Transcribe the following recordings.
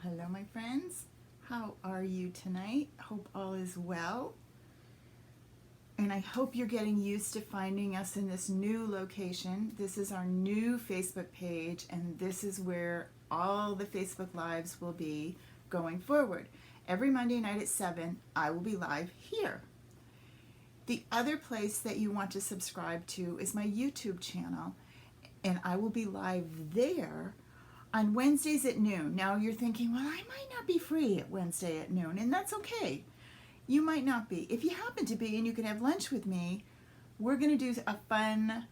Hello, my friends. How are you tonight? Hope all is well. And I hope you're getting used to finding us in this new location. This is our new Facebook page, and this is where all the Facebook Lives will be going forward. Every Monday night at 7, I will be live here. The other place that you want to subscribe to is my YouTube channel, and I will be live there on Wednesdays at noon. Now you're thinking, well, I might not be free at Wednesday at noon, and that's okay. You might not be. If you happen to be and you can have lunch with me, we're going to do a fun,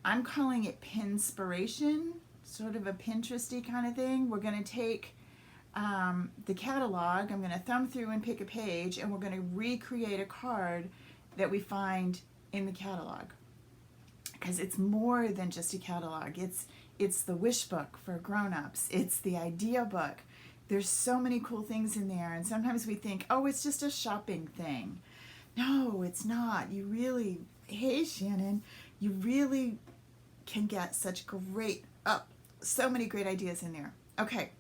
I'm calling it Pinspiration, sort of a Pinteresty kind of thing. We're going to take the catalog, I'm going to thumb through and pick a page, and we're going to recreate a card that we find in the catalog. Because it's more than just a catalog. It's the wish book for grown-ups. It's the idea book. There's so many cool things in there, and sometimes we think, oh, it's just a shopping thing. No, it's not. You really, hey Shannon, you really can get such great, so many great ideas in there. Okay,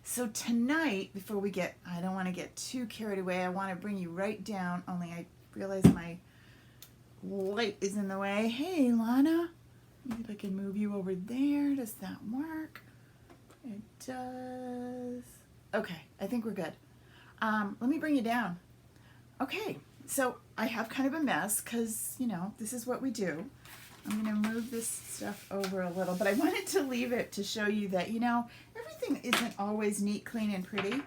so tonight, before we get, I don't want to get too carried away, I want to bring you right down, only I realize my light is in the way. Hey, Lana. Maybe if I can move you over there. Does that work? It does. Okay, I think we're good. Let me bring you down. Okay, so I have kind of a mess because, you know, this is what we do. I'm going to move this stuff over a little, but I wanted to leave it to show you that, you know, everything isn't always neat, clean, and pretty.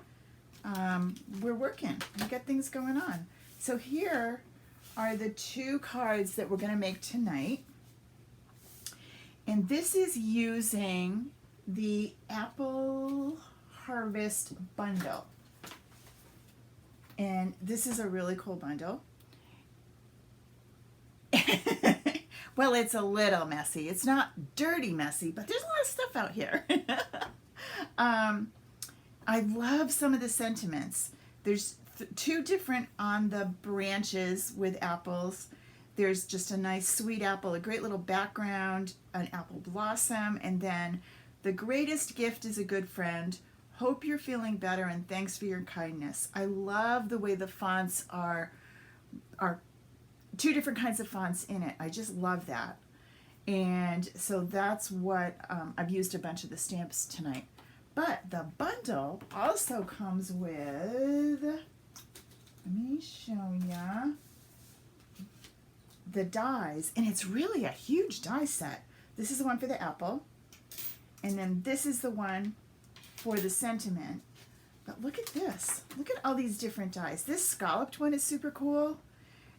We're working. We got things going on. So here are the two cards that we're going to make tonight. And this is using the Apple Harvest bundle. And this is a really cool bundle. Well, it's a little messy. It's not dirty messy, but there's a lot of stuff out here. I love some of the sentiments. There's two different on the branches with apples. There's just a nice sweet apple, a great little background, an apple blossom, and then the greatest gift is a good friend. Hope you're feeling better and thanks for your kindness. I love the way the fonts are two different kinds of fonts in it. I just love that. And so that's what I've used a bunch of the stamps tonight. But the bundle also comes with, let me show ya, the dies, and it's really a huge die set. This is the one for the apple, and then this is the one for the sentiment. But look at this. Look at all these different dies. This scalloped one is super cool.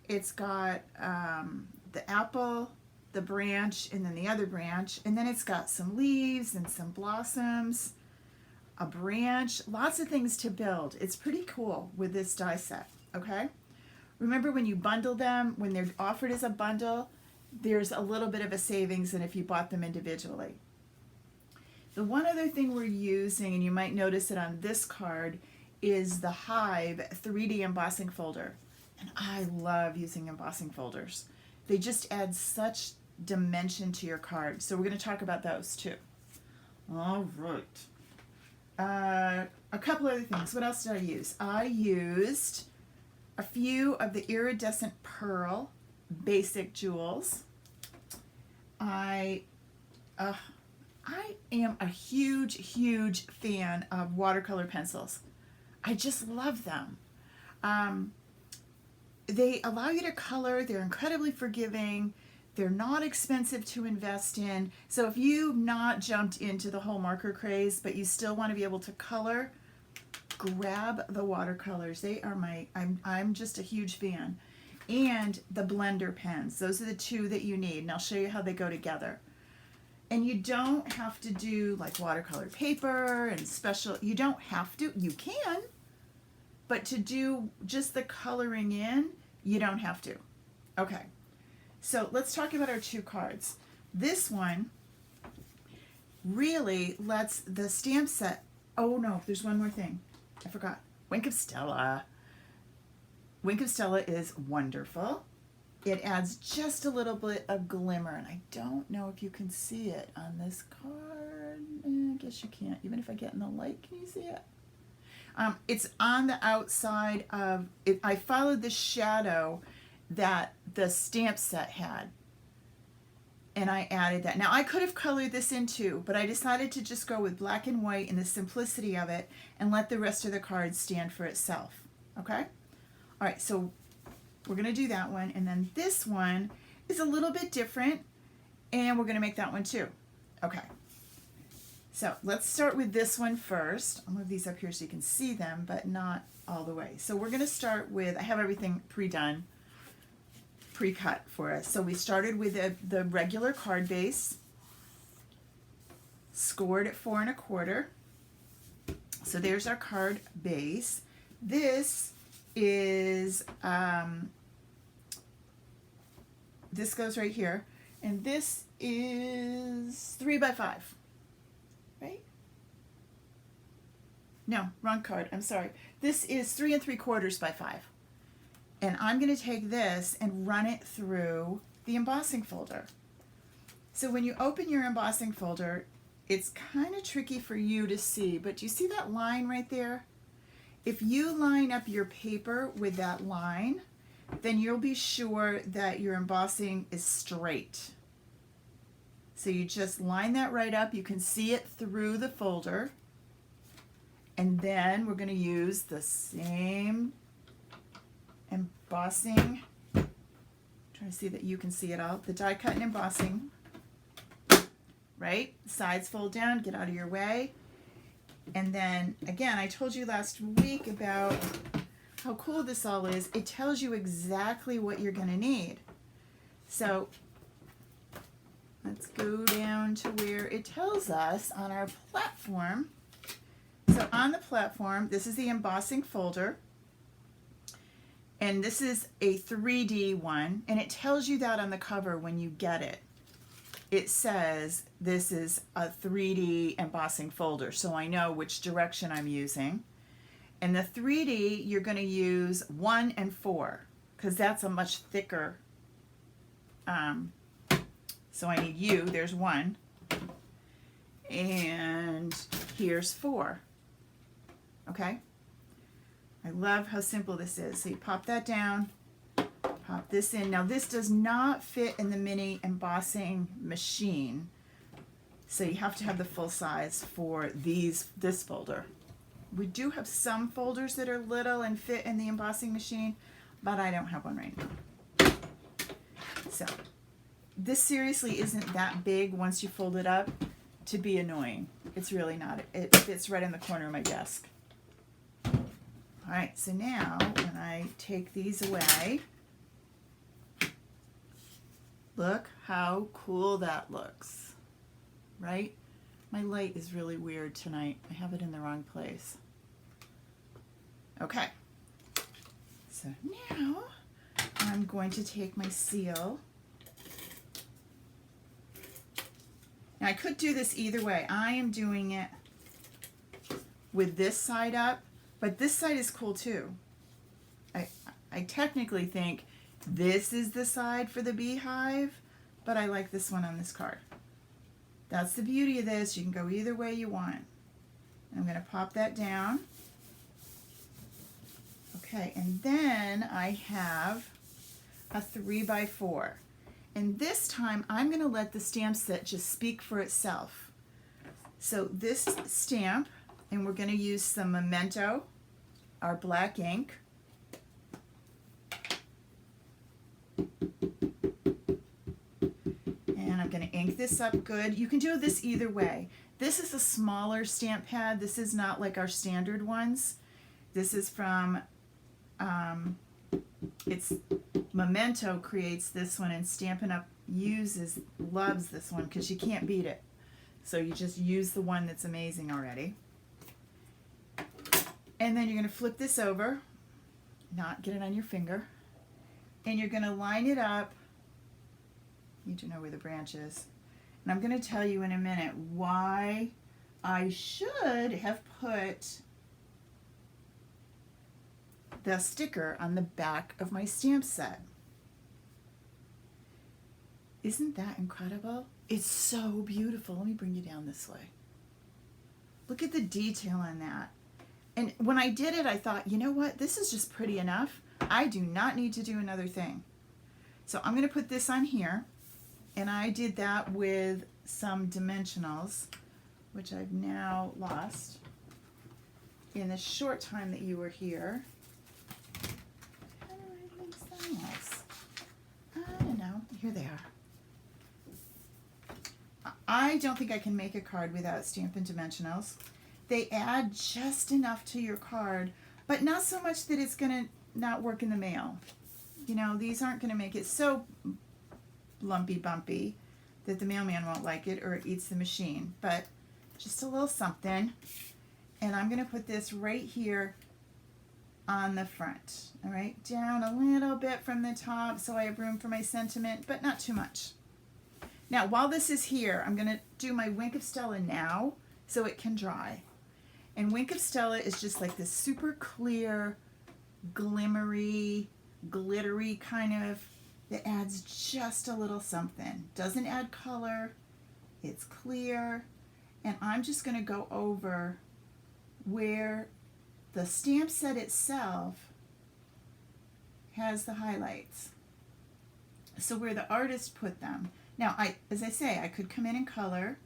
It's got the apple, the branch, and then the other branch, and then it's got some leaves and some blossoms, a branch, lots of things to build. It's pretty cool with this die set, okay? Remember when you bundle them, when they're offered as a bundle, there's a little bit of a savings than if you bought them individually. The one other thing we're using, and you might notice it on this card, is the Hive 3D embossing folder. And I love using embossing folders. They just add such dimension to your card. So we're going to talk about those too. All right. A couple other things. What else did I use? I used a few of the iridescent pearl basic jewels. I am a huge fan of watercolor pencils. I just love them. They allow you to color. They're incredibly forgiving. They're not expensive to invest in. So if you've not jumped into the whole marker craze, but you still want to be able to color, grab the watercolors. They are I'm just a huge fan. And the blender pens. Those are the two that you need, and I'll show you how they go together. And you don't have to do like watercolor paper and special, you don't have to, you can, but to do just the coloring in, you don't have to. Okay, so let's talk about our two cards. This one really lets the stamp set, oh no, there's one more thing. I forgot. Wink of Stella. Wink of Stella is wonderful. It adds just a little bit of glimmer, and I don't know if you can see it on this card. guess you can't. Even if I get in the light, can you see it? It's on the outside of it. I followed the shadow that the stamp set had, and I added that. Now I could have colored this in too, but I decided to just go with black and white and the simplicity of it and let the rest of the card stand for itself. Okay? All right, so we're going to do that one, and then this one is a little bit different, and we're going to make that one too. Okay. So let's start with this one first. I'll move these up here so you can see them, but not all the way. So we're going to start with, I have everything pre-done, pre-cut for us. So we started with the regular card base, scored at 4 1/4. So there's our card base. This is, this goes right here, and this is 3 by 5. Right? No, wrong card. I'm sorry. This is 3 3/4 by 5. And I'm going to take this and run it through the embossing folder. So when you open your embossing folder, it's kind of tricky for you to see, but do you see that line right there? If you line up your paper with that line, then you'll be sure that your embossing is straight. So you just line that right up. You can see it through the folder. And then we're going to use the same embossing. I'm trying to see that you can see it all. The die cut and embossing. Right? Sides fold down, get out of your way. And then, again, I told you last week about how cool this all is. It tells you exactly what you're going to need. So let's go down to where it tells us on our platform. So on the platform, this is the embossing folder. And this is a 3D one. And it tells you that on the cover when you get it. It says this is a 3D embossing folder. So I know which direction I'm using. And the 3D, you're going to use 1 and 4. Because that's a much thicker so I need U, there's 1, and here's 4, okay? I love how simple this is. So you pop that down, pop this in. Now this does not fit in the mini embossing machine, so you have to have the full size for this folder. We do have some folders that are little and fit in the embossing machine, but I don't have one right now. So this seriously isn't that big once you fold it up to be annoying. It's really not. It fits right in the corner of my desk. All right, so now when I take these away, look how cool that looks, right? My light is really weird tonight. I have it in the wrong place. Okay, so now I'm going to take my seal. Now I could do this either way. I am doing it with this side up, but this side is cool too. I technically think this is the side for the beehive, but I like this one on this card. That's the beauty of this. You can go either way you want. I'm going to pop that down. Okay, and then I have a 3 by 4. And this time, I'm going to let the stamp set just speak for itself. So this stamp, and we're going to use some Memento, our black ink. And I'm going to ink this up good. You can do this either way. This is a smaller stamp pad. This is not like our standard ones. This is from, it's Memento creates this one, and Stampin' Up! Loves this one because you can't beat it. So you just use the one that's amazing already. And then you're going to flip this over, not get it on your finger, and you're going to line it up. You need to know where the branch is. And I'm going to tell you in a minute why I should have put the sticker on the back of my stamp set. Isn't that incredible? It's so beautiful. Let me bring you down this way. Look at the detail on that. And when I did it, I thought, you know what? This is just pretty enough. I do not need to do another thing. So I'm going to put this on here. And I did that with some dimensionals, which I've now lost in the short time that you were here. How do I lose those? I don't know. Here they are. I don't think I can make a card without Stampin' Dimensionals. They add just enough to your card, but not so much that it's going to not work in the mail. You know, these aren't going to make it so lumpy bumpy that the mailman won't like it or it eats the machine, but just a little something. And I'm going to put this right here on the front. All right, down a little bit from the top so I have room for my sentiment, but not too much. Now, while this is here, I'm going to do my Wink of Stella now so it can dry. And Wink of Stella is just like this super clear, glimmery, glittery kind of, that adds just a little something. Doesn't add color, it's clear, and I'm just going to go over where the stamp set itself has the highlights. So where the artist put them. Now, as I say, I could come in and color,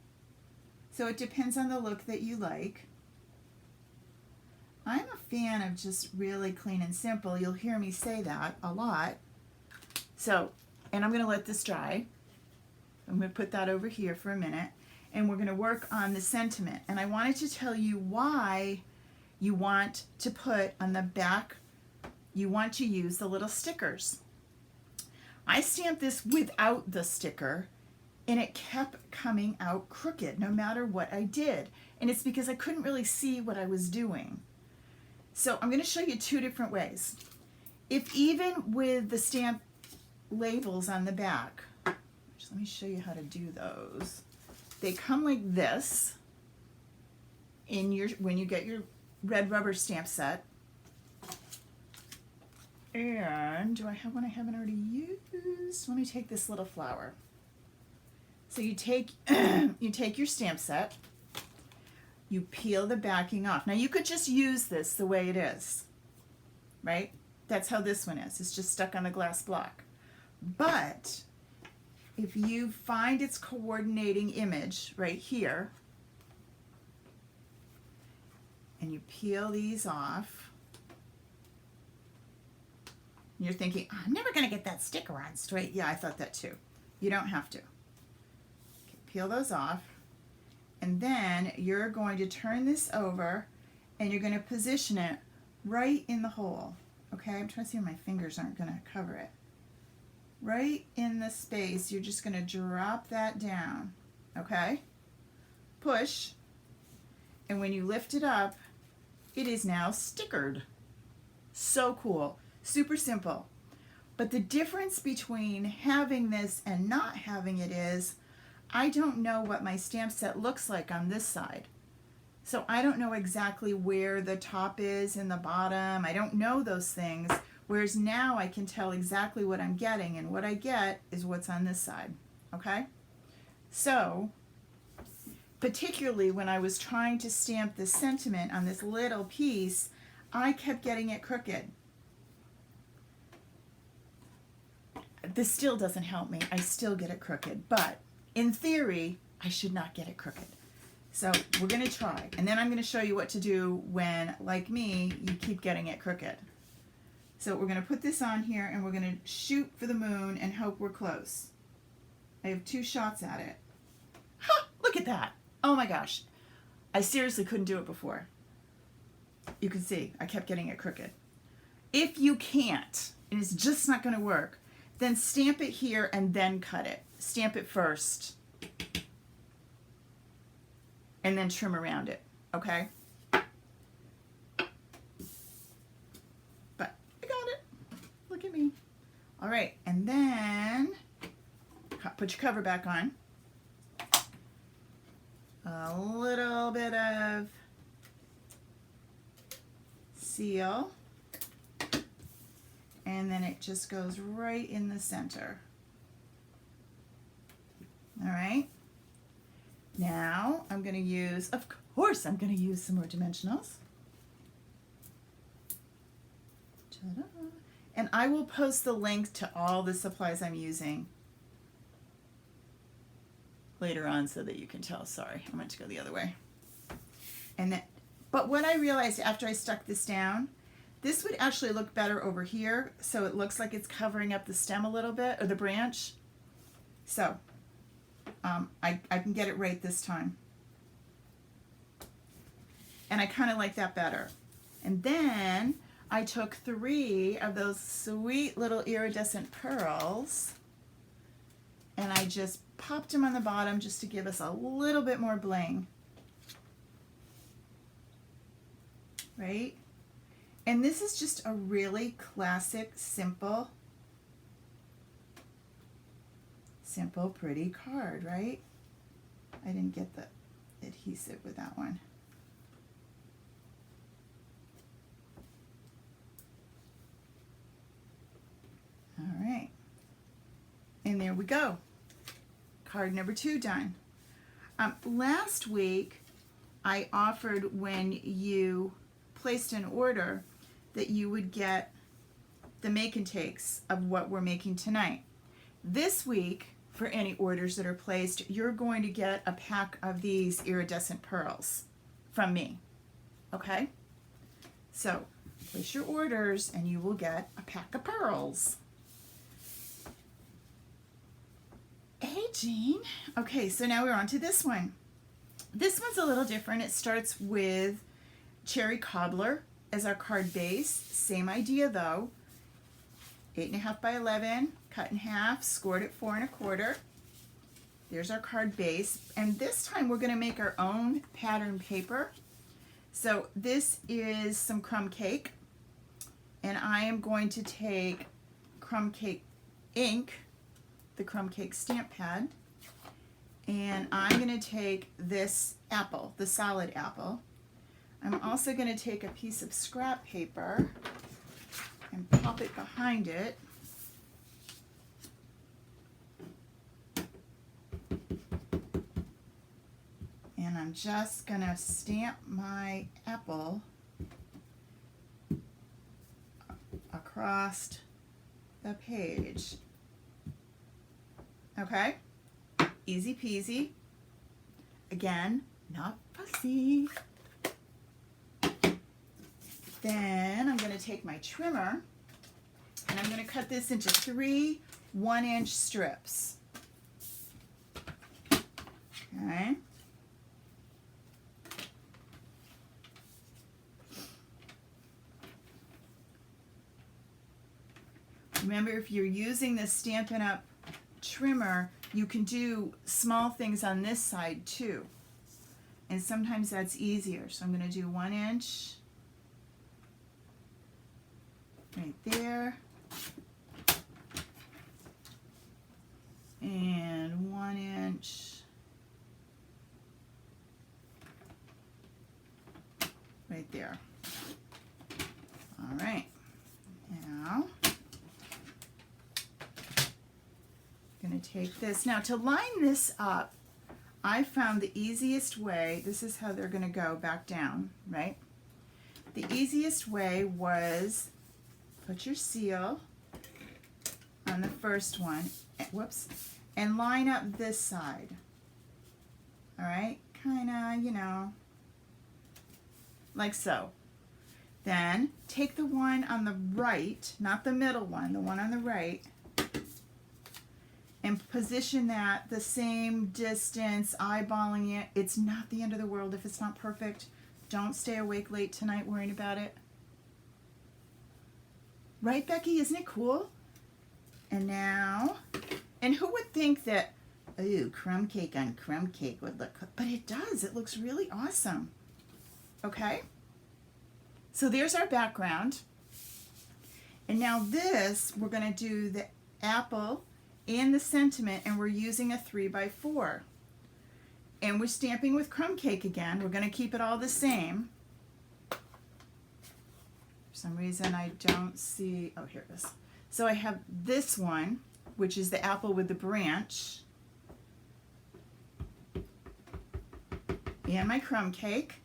so it depends on the look that you like. I'm a fan of just really clean and simple. You'll hear me say that a lot. So, and I'm going to let this dry. I'm going to put that over here for a minute, and we're going to work on the sentiment. And I wanted to tell you why you want to put on the back, you want to use the little stickers. I stamped this without the sticker, and it kept coming out crooked no matter what I did. And it's because I couldn't really see what I was doing. So I'm going to show you two different ways. If even with the stamp labels on the back, just let me show you how to do those. They come like this in your, when you get your red rubber stamp set. And do I have one I haven't already used? Let me take this little flower. So you take you take your stamp set, you peel the backing off. Now you could just use this the way it is, right? That's how this one is. It's just stuck on the glass block. But if you find its coordinating image right here, and you peel these off, you're thinking, oh, I'm never going to get that sticker on straight. Yeah, I thought that too. You don't have to. Okay, peel those off, and then you're going to turn this over, and you're going to position it right in the hole. Okay, I'm trying to see if my fingers aren't going to cover it. Right in the space, you're just going to drop that down. Okay? Push, and when you lift it up, it is now stickered. So cool. Super simple. But the difference between having this and not having it is, I don't know what my stamp set looks like on this side. So I don't know exactly where the top is and the bottom. I don't know those things. Whereas now I can tell exactly what I'm getting, and what I get is what's on this side. Okay? So, particularly when I was trying to stamp the sentiment on this little piece, I kept getting it crooked. This still doesn't help me. I still get it crooked. But in theory, I should not get it crooked. So we're going to try. And then I'm going to show you what to do when, like me, you keep getting it crooked. So we're going to put this on here, and we're going to shoot for the moon and hope we're close. I have 2 shots at it. Ha! Look at that. Oh my gosh. I seriously couldn't do it before. You can see I kept getting it crooked. If you can't, and it's just not going to work, then stamp it here and then cut it. Stamp it first, and then trim around it, okay? But I got it. Look at me. All right, and then put your cover back on. A little bit of seal. And then it just goes right in the center. All right. Now I'm going to use, course I'm going to use some more dimensionals. Ta-da. And I will post the link to all the supplies I'm using later on so that you can tell. Sorry, I meant to go the other way. And then, but what I realized after I stuck this down, this would actually look better over here, so it looks like it's covering up the stem a little bit, or the branch. So I can get it right this time. And I kind of like that better. And then I took 3 of those sweet little iridescent pearls, and I just popped them on the bottom just to give us a little bit more bling. Right? And this is just a really classic, simple, pretty card, right? I didn't get the adhesive with that one. All right. And there we go. Card number 2 done. Last week, I offered when you placed an order that you would get the make and takes of what we're making tonight. This week, for any orders that are placed, you're going to get a pack of these iridescent pearls from me. Okay? So, place your orders and you will get a pack of pearls. Hey, Jean. Okay, so now we're on to this one. This one's a little different. It starts with Cherry Cobbler as our card base. Same idea though. 8.5 by 11, cut in half, scored at 4 1/4. There's our card base. And this time we're going to make our own pattern paper. So this is some crumb cake. And I am going to take crumb cake ink, the crumb cake stamp pad, and I'm going to take this apple, the solid apple. I'm also going to take a piece of scrap paper and pop it behind it. And I'm just going to stamp my apple across the page. Okay, easy peasy. Again, not fussy. Then I'm going to take my trimmer and I'm going to cut this into 3 1-inch strips. Okay. Remember, if you're using the Stampin' Up! Trimmer, you can do small things on this side too. And sometimes that's easier. So I'm going to do 1 inch right there. And 1 inch right there. All right. Now, going to take this. Now, to line this up, I found the easiest way, this is how they're going to go back down, right? The easiest way was put your seal on the first one, whoops, and line up this side. All right, kind of, you know, like so. Then take the one on the right, not the middle one, the one on the right, and position that the same distance, eyeballing it. It's not the end of the world if it's not perfect. Don't stay awake late tonight worrying about it. Right, Becky? Isn't it cool? And now, and who would think that, ooh, crumb cake on crumb cake would look, but it does. It looks really awesome. Okay? So there's our background. And now this, we're going to do the apple and the sentiment, and we're using a 3x4. And we're stamping with crumb cake again. We're going to keep it all the same. For some reason I don't see, oh, here it is. So I have this one, which is the apple with the branch. and my crumb cake.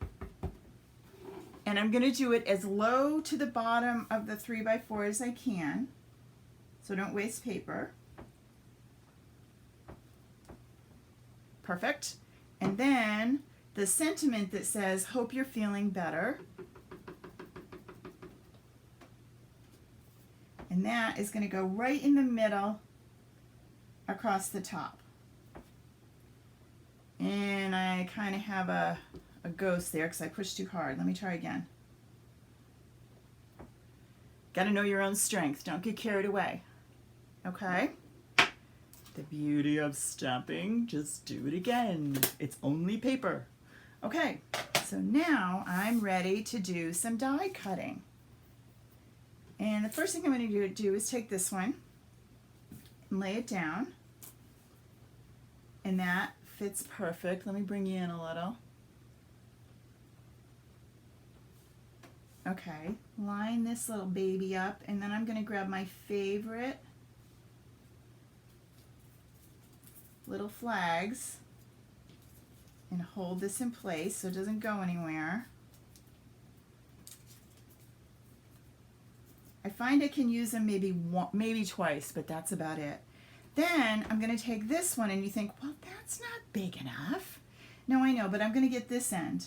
And I'm going to do it as low to the bottom of the 3x4 as I can, so don't waste paper. Perfect. And then the sentiment that says, hope you're feeling better. And that is going to go right in the middle across the top. And I kind of have a ghost there because I pushed too hard. Let me try again. Got to know your own strength. Don't get carried away. Okay? The beauty of stamping, just do it again. It's only paper. Okay, so now I'm ready to do some die cutting. And the first thing I'm going to do is take this one and lay it down. And that fits perfect. Let me bring you in a little. Okay, line this little baby up, and then I'm going to grab my favorite little flags and hold this in place so it doesn't go anywhere. I find I can use them maybe twice, but that's about it. Then I'm going to take this one, and you think, well, that's not big enough. No, I know, but I'm going to get this end.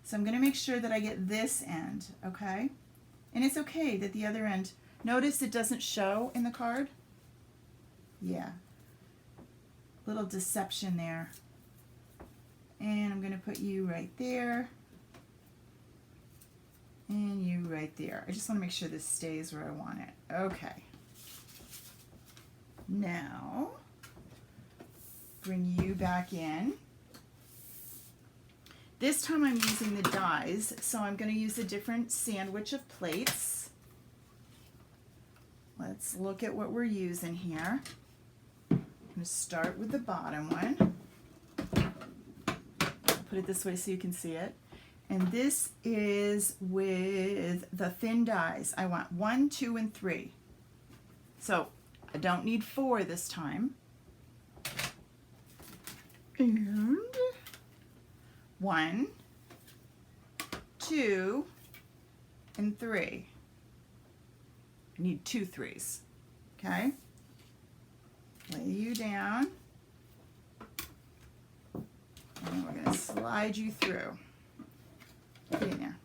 So I'm going to make sure that I get this end, okay? And it's okay that the other end, notice it doesn't show in the card. Yeah. Little deception there. And I'm going to put you right there. And you right there. I just want to make sure this stays where I want it. Okay. Now, bring you back in. This time I'm using the dies, so I'm going to use a different sandwich of plates. Let's look at what we're using here. I'm going to start with the bottom one. Put it this way so you can see it. And this is with the thin dies. I want 1, 2, and 3. So I don't need 4 this time. And 1, 2, and 3. I need 2 3s. Okay? Lay you down. And we're going to slide you through. Get in there.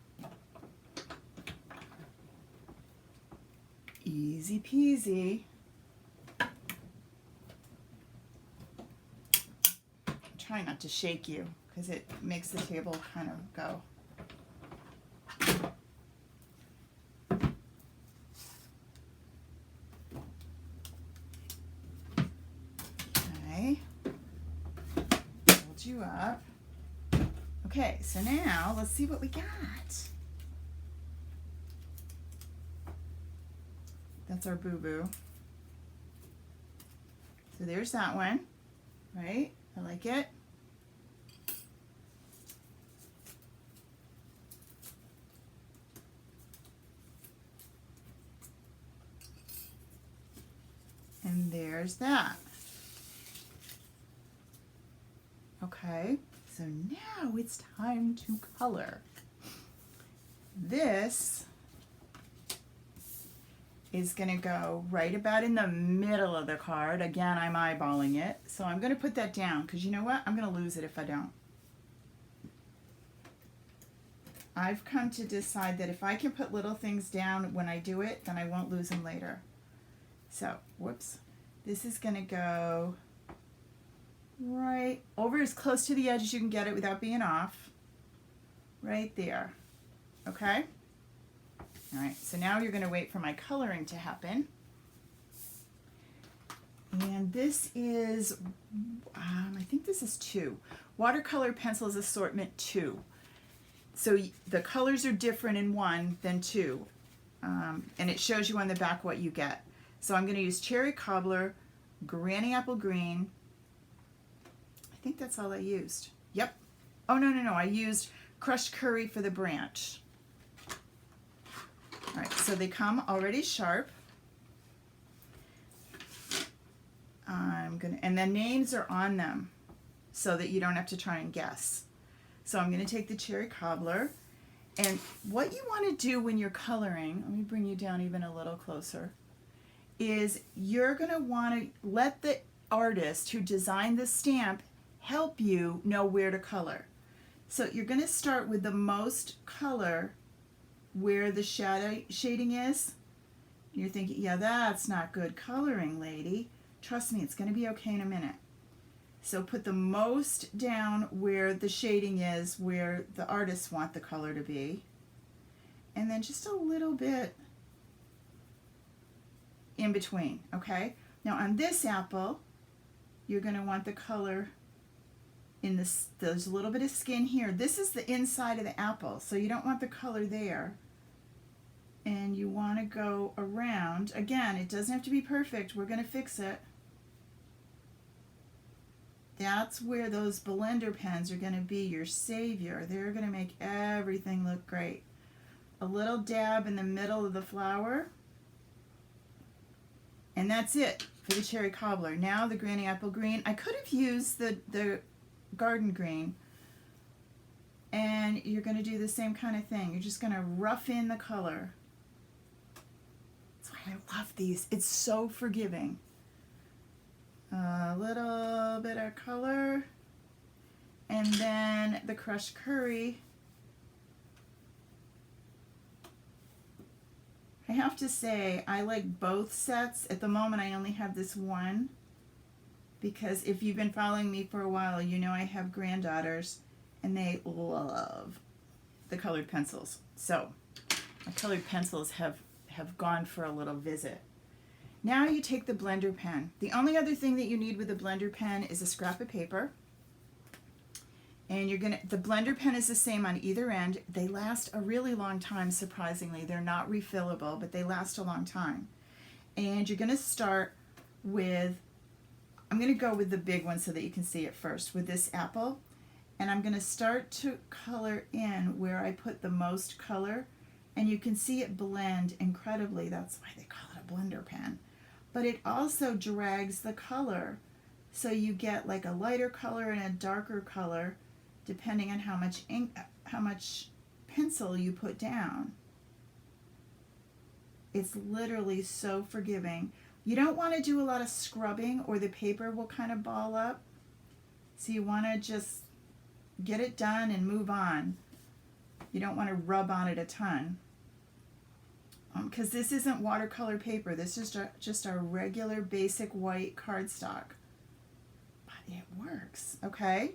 Easy peasy. Try not to shake you because it makes the table kind of go. Okay. Hold you up. Okay, so now let's see what we got. That's our boo-boo. So there's that one, right? I like it. And there's that. Okay. So now it's time to color. This is going to go right about in the middle of the card. Again, I'm eyeballing it. So I'm going to put that down because you know what? I'm going to lose it if I don't. I've come to decide that if I can put little things down when I do it, then I won't lose them later. So, whoops. This is going to go right over as close to the edge as you can get it without being off. Right there. Okay? All right, so now you're going to wait for my coloring to happen. And this is, I think this is 2. Watercolor Pencils Assortment 2. So the colors are different in 1 than 2. And it shows you on the back what you get. So I'm going to use Cherry Cobbler, Granny Apple Green. I think that's all I used. Yep. Oh, no. I used Crushed Curry for the branch. All right, so they come already sharp. And the names are on them so that you don't have to try and guess. So I'm going to take the cherry cobbler, and what you want to do when you're coloring, let me bring you down even a little closer, is you're going to want to let the artist who designed the stamp help you know where to color. So you're going to start with the most color where the shading is. You're thinking, yeah, that's not good coloring, lady. Trust me, it's going to be okay in a minute. So put the most down where the shading is, where the artists want the color to be. And then just a little bit in between, okay? Now on this apple, you're going to want the color in this, there's a little bit of skin here. This is the inside of the apple, so you don't want the color there. And you want to go around. Again, it doesn't have to be perfect. We're going to fix it. That's where those blender pens are going to be your savior. They're going to make everything look great. A little dab in the middle of the flower. And that's it for the cherry cobbler. Now the granny apple green. I could have used the garden green. And you're going to do the same kind of thing. You're just going to rough in the color. That's why I love these. It's so forgiving. A little bit of color. And then the crushed curry. I have to say, I like both sets. At the moment, I only have this one, because if you've been following me for a while, you know I have granddaughters, and they love the colored pencils. So my colored pencils have gone for a little visit. Now you take the blender pen. The only other thing that you need with a blender pen is a scrap of paper. And the blender pen is the same on either end. They last a really long time, surprisingly. They're not refillable, but they last a long time. And you're gonna start with, I'm gonna go with the big one so that you can see it first, with this apple. And I'm gonna start to color in where I put the most color. And you can see it blend incredibly. That's why they call it a blender pen. But it also drags the color. So you get like a lighter color and a darker color, depending on how much ink, how much pencil you put down. It's literally so forgiving. You don't want to do a lot of scrubbing or the paper will kind of ball up. So you want to just get it done and move on. You don't want to rub on it a ton. Because this isn't watercolor paper. This is just our regular basic white cardstock. But it works, okay?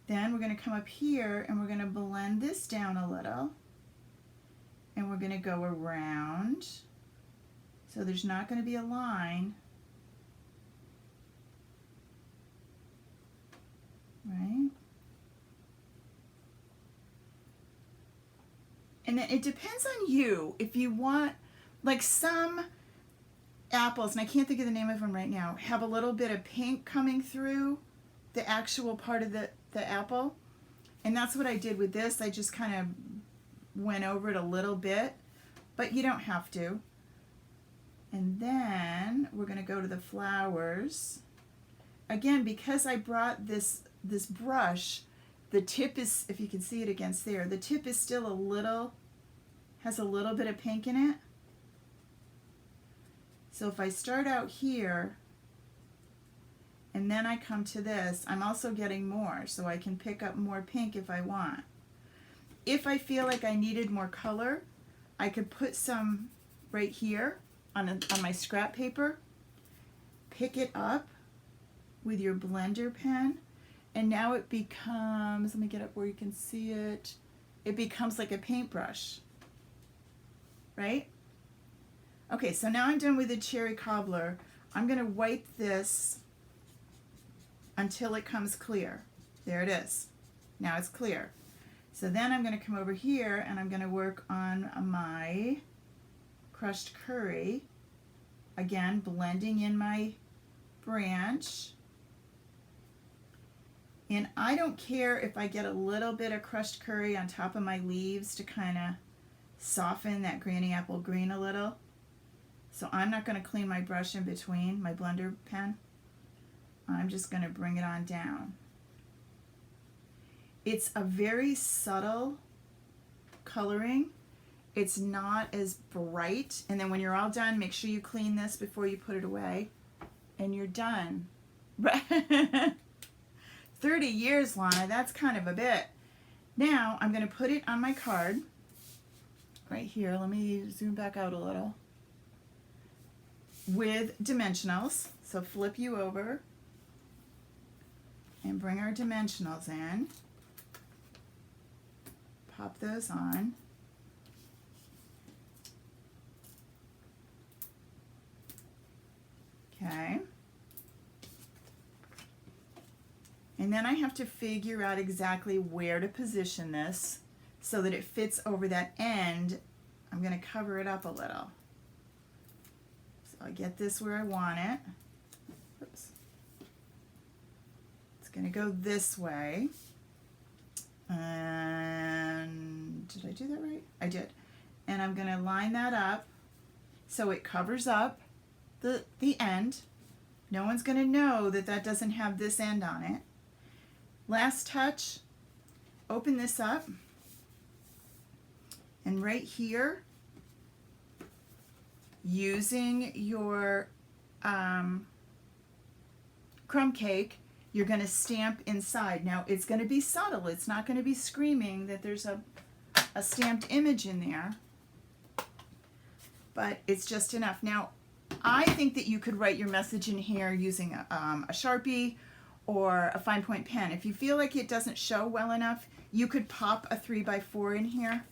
Then we're going to come up here and we're going to blend this down a little. And we're going to go around. So there's not going to be a line. Right? And then it depends on you. If you want, like some apples, and I can't think of the name of them right now, have a little bit of pink coming through the actual part of the apple. And that's what I did with this. I just kind of went over it a little bit, but you don't have to. And then we're going to go to the flowers. Again, because I brought this brush, the tip is, if you can see it against there, the tip is still has a little bit of pink in it. So if I start out here, and then I come to this, I'm also getting more, so I can pick up more pink if I want. If I feel like I needed more color, I could put some right here on my scrap paper, pick it up with your blender pen, and now it becomes, let me get up where you can see it, it becomes like a paintbrush, right? Okay, so now I'm done with the cherry cobbler. I'm going to wipe this until it comes clear. There it is. Now it's clear. So then I'm going to come over here and I'm going to work on my crushed curry. Again, blending in my branch. And I don't care if I get a little bit of crushed curry on top of my leaves to kind of soften that granny apple green a little. So I'm not going to clean my brush in between, my blender pen. I'm just going to bring it on down. It's a very subtle coloring. It's not as bright. And then when you're all done, make sure you clean this before you put it away. And you're done. 30 years, Lana, that's kind of a bit. Now I'm going to put it on my card right here. Let me zoom back out a little. With dimensionals. So flip you over and bring our dimensionals in. Pop those on. Okay. And then I have to figure out exactly where to position this so that it fits over that end. I'm going to cover it up a little. So I get this where I want it. Oops. It's going to go this way. And did I do that right? I did. And I'm going to line that up so it covers up the end. No one's going to know that that doesn't have this end on it. Last touch, open this up, and right here, using your crumb cake, you're going to stamp inside. Now it's going to be subtle. It's not going to be screaming that there's a stamped image in there, but it's just enough. Now I think that you could write your message in here using a Sharpie or a fine point pen. If you feel like it doesn't show well enough, you could pop a 3x4 in here.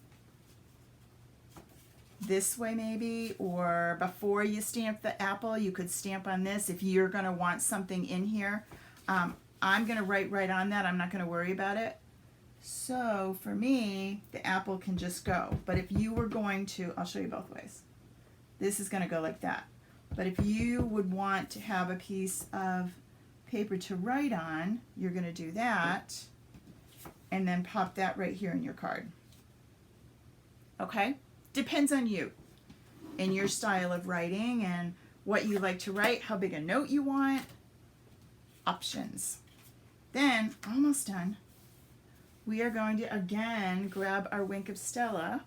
This way maybe, or before you stamp the apple, you could stamp on this if you're gonna want something in here. I'm gonna write right on that. I'm not gonna worry about it. So for me, the apple can just go. But if you were going to, I'll show you both ways. This is gonna go like that. But if you would want to have a piece of paper to write on, you're going to do that and then pop that right here in your card. Okay? Depends on you and your style of writing and what you like to write, how big a note you want, options. Then, almost done, we are going to again grab our Wink of Stella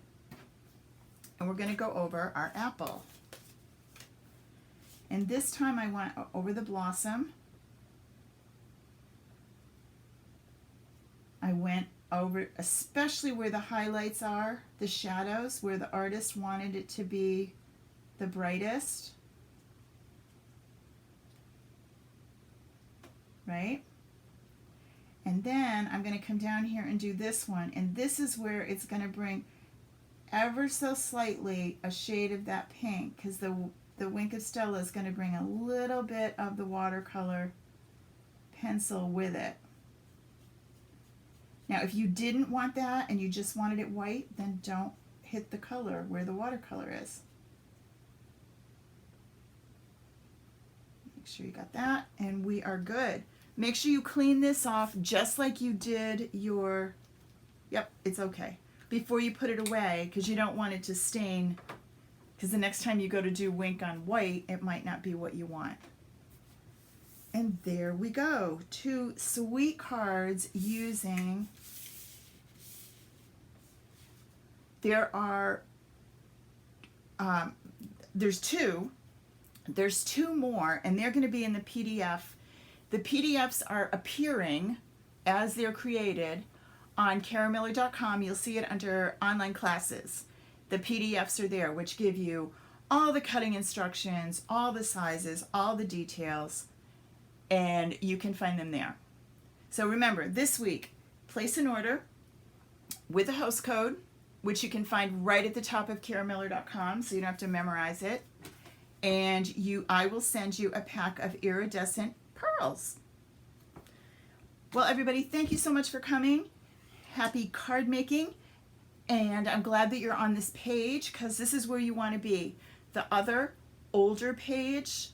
and we're going to go over our apple. And this time I went over the blossom. I went over, especially where the highlights are, the shadows, where the artist wanted it to be the brightest. Right? And then I'm going to come down here and do this one. And this is where it's going to bring ever so slightly a shade of that pink, because the Wink of Stella is going to bring a little bit of the watercolor pencil with it. Now, if you didn't want that and you just wanted it white, then don't hit the color where the watercolor is. Make sure you got that, and we are good. Make sure you clean this off just like you did your, yep, it's okay, before you put it away, because you don't want it to stain. Because the next time you go to do Wink on white, it might not be what you want. And there we go. 2 sweet cards using, there's two more, and they're going to be in the PDF. The PDFs are appearing as they're created on caramiller.com. You'll see it under online classes. The PDFs are there, which give you all the cutting instructions, all the sizes, all the details, and you can find them there. So remember, this week, place an order with a host code, which you can find right at the top of caramiller.com, so you don't have to memorize it. And I will send you a pack of iridescent pearls. Well, everybody, thank you so much for coming. Happy card making. And I'm glad that you're on this page, because this is where you want to be. The other older page,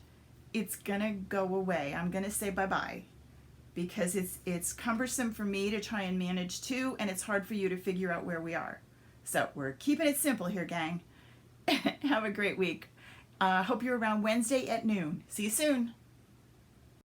it's gonna go away. I'm gonna say bye-bye, because it's cumbersome for me to try and manage too, and it's hard for you to figure out where we are. So we're keeping it simple here, gang. Have a great week. Hope you're around Wednesday at noon. See you soon.